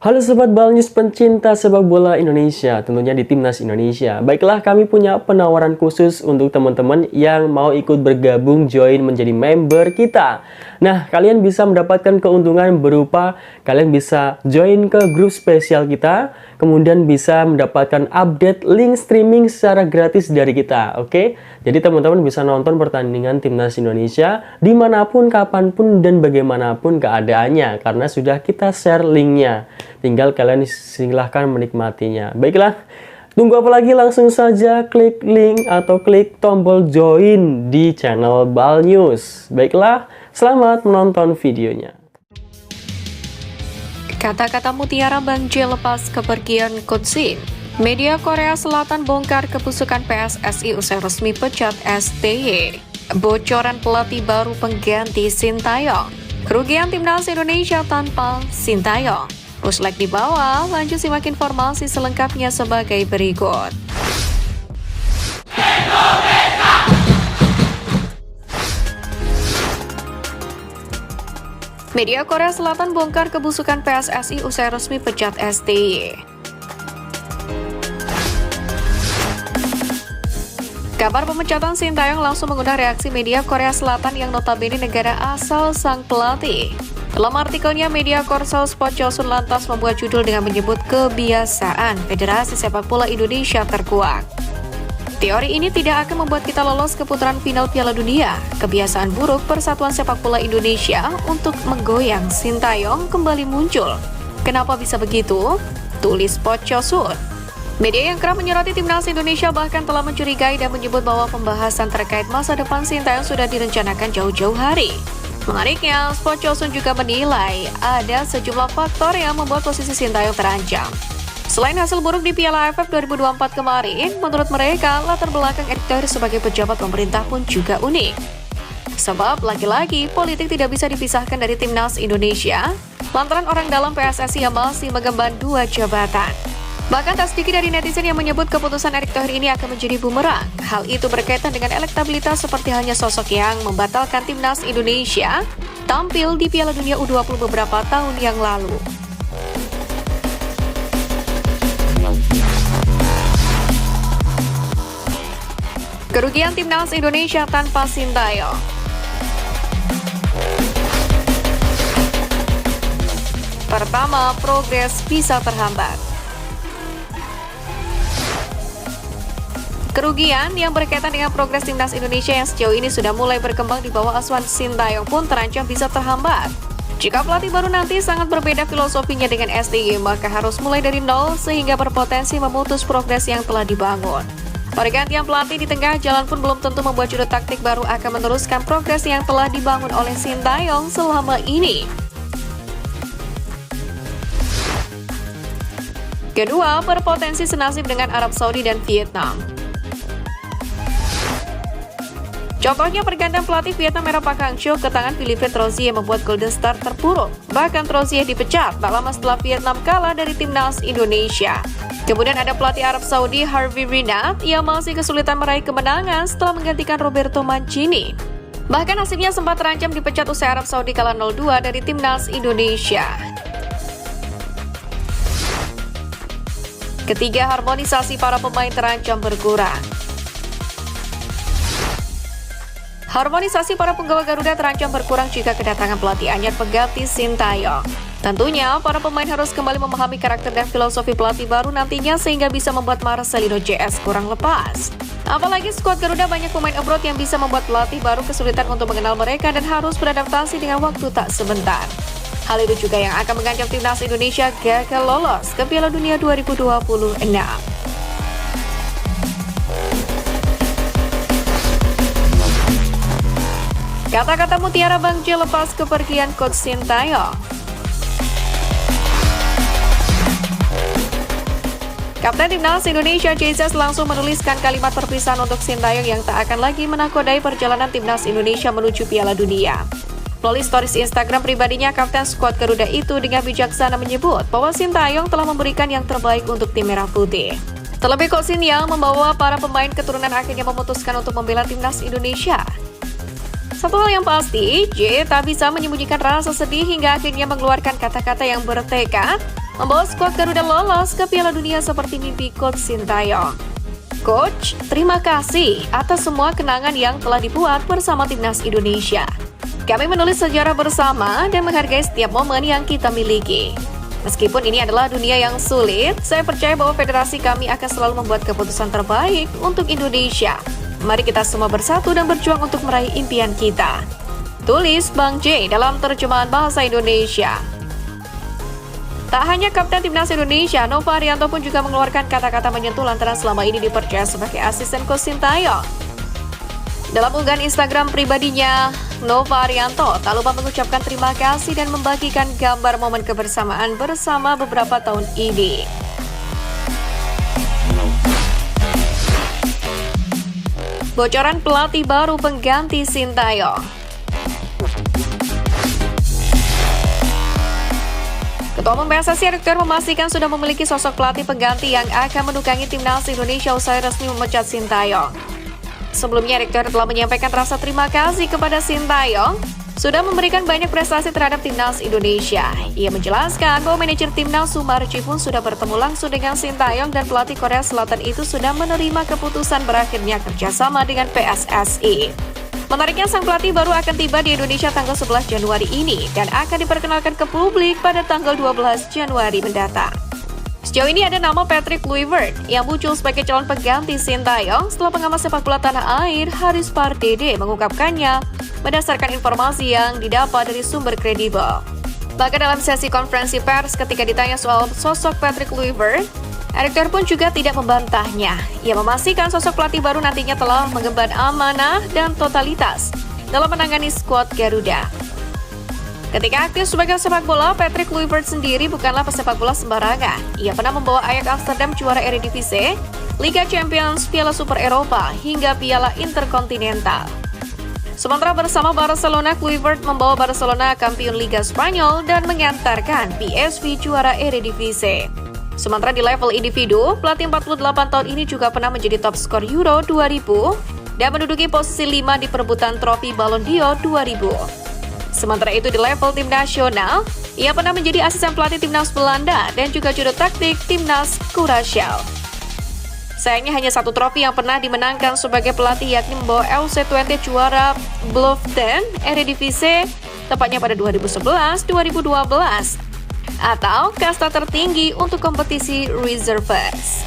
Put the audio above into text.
Halo Sobat Balnews pencinta sepak bola Indonesia, tentunya di Timnas Indonesia. Baiklah, kami punya penawaran khusus untuk teman-teman yang mau ikut bergabung join menjadi member kita. Nah, kalian bisa mendapatkan keuntungan berupa kalian bisa join ke grup spesial kita, kemudian bisa mendapatkan update link streaming secara gratis dari kita, oke? Jadi teman-teman bisa nonton pertandingan Timnas Indonesia dimanapun, kapanpun, dan bagaimanapun keadaannya, karena sudah kita share linknya. Tinggal kalian silahkan menikmatinya. Baiklah, tunggu apa lagi? Langsung saja klik link atau klik tombol join di channel Balnews. Baiklah, selamat menonton videonya. Kata-kata mutiara Bang J lepas kepergian Coach Shin. Media Korea Selatan bongkar kebusukan PSSI usai resmi pecat STY. Bocoran pelatih baru pengganti Sintayong. Kerugian Timnas Indonesia tanpa Sintayong. Puslek di bawah, lanjut simak informasi selengkapnya sebagai berikut. Media Korea Selatan bongkar kebusukan PSSI usai resmi pecat STY. Kabar pemecatan Sintayong langsung mengundang reaksi media Korea Selatan yang notabene negara asal sang pelatih. Dalam artikelnya, media Korsel Sport Chosun lantas membuat judul dengan menyebut kebiasaan Federasi Sepak Bola Indonesia terkuak. Teori ini tidak akan membuat kita lolos ke putaran final Piala Dunia. Kebiasaan buruk Persatuan Sepak Bola Indonesia untuk menggoyang Sintayong kembali muncul. Kenapa bisa begitu? Tulis Sport Chosun. Media yang kerap menyoroti Timnas Indonesia bahkan telah mencurigai dan menyebut bahwa pembahasan terkait masa depan Sintayong sudah direncanakan jauh-jauh hari. Menariknya, Sport Chosun juga menilai ada sejumlah faktor yang membuat posisi Sintayong terancam. Selain hasil buruk di Piala AFF 2024 kemarin, menurut mereka latar belakang Erick Thohir sebagai pejabat pemerintah pun juga unik. Sebab lagi-lagi politik tidak bisa dipisahkan dari Timnas Indonesia, lantaran orang dalam PSSI yang masih mengemban dua jabatan. Bahkan tak sedikit dari netizen yang menyebut keputusan Erick Thohir ini akan menjadi bumerang. Hal itu berkaitan dengan elektabilitas seperti halnya sosok yang membatalkan Timnas Indonesia tampil di Piala Dunia U20 beberapa tahun yang lalu. Kerugian Timnas Indonesia tanpa Sintayong. Pertama, progres bisa terhambat. Kerugian yang berkaitan dengan progres Timnas Indonesia yang sejauh ini sudah mulai berkembang di bawah asuhan Sintayong pun terancam bisa terhambat. Jika pelatih baru nanti sangat berbeda filosofinya dengan STY, maka harus mulai dari nol sehingga berpotensi memutus progres yang telah dibangun. Pergantian pelatih di tengah jalan pun belum tentu membuat juru taktik baru akan meneruskan progres yang telah dibangun oleh Sintayong selama ini. Kedua, berpotensi senasib dengan Arab Saudi dan Vietnam. Contohnya pergantian pelatih Vietnam era Park Hang-seo ke tangan Philippe Troussier yang membuat Golden Star terpuruk. Bahkan Troussier dipecat tak lama setelah Vietnam kalah dari Timnas Indonesia. Kemudian ada pelatih Arab Saudi Harvey Rinat yang masih kesulitan meraih kemenangan setelah menggantikan Roberto Mancini. Bahkan nasibnya sempat terancam dipecat usai Arab Saudi kalah 0-2 dari Timnas Indonesia. Ketiga, harmonisasi para pemain terancam berkurang. Harmonisasi para penggawa Garuda terancam berkurang jika kedatangan pelatih anyar pengganti Sintayong. Tentunya, para pemain harus kembali memahami karakter dan filosofi pelatih baru nantinya sehingga bisa membuat Marcelino JS kurang lepas. Apalagi skuad Garuda banyak pemain abroad yang bisa membuat pelatih baru kesulitan untuk mengenal mereka dan harus beradaptasi dengan waktu tak sebentar. Hal itu juga yang akan mengancam Timnas Indonesia gagal lolos ke Piala Dunia 2026. Kata-kata mutiara Bang J lepas kepergian Coach Sintayong. Kapten Timnas Indonesia Jesus langsung menuliskan kalimat perpisahan untuk Sintayong yang tak akan lagi menakodai perjalanan Timnas Indonesia menuju Piala Dunia. Melalui stories Instagram pribadinya, Kapten skuad Garuda itu dengan bijaksana menyebut bahwa Sintayong telah memberikan yang terbaik untuk tim Merah Putih. Terlebih Coach Shin yang membawa para pemain keturunan akhirnya memutuskan untuk membela Timnas Indonesia. Satu hal yang pasti, J tak bisa menyembunyikan rasa sedih hingga akhirnya mengeluarkan kata-kata yang bertekad membawa skuad Garuda lolos ke Piala Dunia seperti mimpi Coach Sintayong. Coach, terima kasih atas semua kenangan yang telah dibuat bersama Timnas Indonesia. Kami menulis sejarah bersama dan menghargai setiap momen yang kita miliki. Meskipun ini adalah dunia yang sulit, saya percaya bahwa federasi kami akan selalu membuat keputusan terbaik untuk Indonesia. Mari kita semua bersatu dan berjuang untuk meraih impian kita. Tulis Bang J dalam terjemahan bahasa Indonesia. Tak hanya Kapten Timnas Indonesia, Nova Arianto pun juga mengeluarkan kata-kata menyentuh lantaran selama ini dipercaya sebagai asisten Coach Sintayong. Dalam unggahan Instagram pribadinya, Nova Arianto tak lupa mengucapkan terima kasih dan membagikan gambar momen kebersamaan bersama beberapa tahun ini. Bocoran pelatih baru pengganti Sintayong. Ketua Umum PSSI Erick Thohir memastikan sudah memiliki sosok pelatih pengganti yang akan menukangi Timnas Indonesia usai resmi memecat Sintayong. Sebelumnya, Erick Thohir telah menyampaikan rasa terima kasih kepada Sintayong sudah memberikan banyak prestasi terhadap Timnas Indonesia. Ia menjelaskan bahwa manajer Timnas Sumarji pun sudah bertemu langsung dengan Sintayong dan pelatih Korea Selatan itu sudah menerima keputusan berakhirnya kerjasama dengan PSSI. Menariknya, sang pelatih baru akan tiba di Indonesia tanggal 11 Januari ini dan akan diperkenalkan ke publik pada tanggal 12 Januari mendatang. Sejauh ini ada nama Patrick Kluivert yang muncul sebagai calon pengganti Sintayong setelah pengamat sepak bola tanah air Haris Pardede mengungkapkannya berdasarkan informasi yang didapat dari sumber kredibel. Bahkan dalam sesi konferensi pers ketika ditanya soal sosok Patrick Kluivert, Erick Thohir pun juga tidak membantahnya. Ia memastikan sosok pelatih baru nantinya telah mengemban amanah dan totalitas dalam menangani skuad Garuda. Ketika aktif sebagai sepak bola, Patrick Kluivert sendiri bukanlah pesepak bola sembarangan. Ia pernah membawa Ajax Amsterdam juara Eredivisie, Liga Champions, Piala Super Eropa, hingga Piala Interkontinental. Sementara bersama Barcelona, Kluivert membawa Barcelona kampiun Liga Spanyol dan mengantarkan PSV juara Eredivisie. Sementara di level individu, pelatih 48 tahun ini juga pernah menjadi top skor Euro 2000 dan menduduki posisi 5 di perebutan trofi Ballon d'Or 2000. Sementara itu di level tim nasional, ia pernah menjadi asisten pelatih Timnas Belanda dan juga juru taktik Timnas Curaçao. Sayangnya hanya satu trofi yang pernah dimenangkan sebagai pelatih, yakni membawa LC Twente juara Bluffton Eredivisie tepatnya pada 2011-2012 atau kasta tertinggi untuk kompetisi reserves.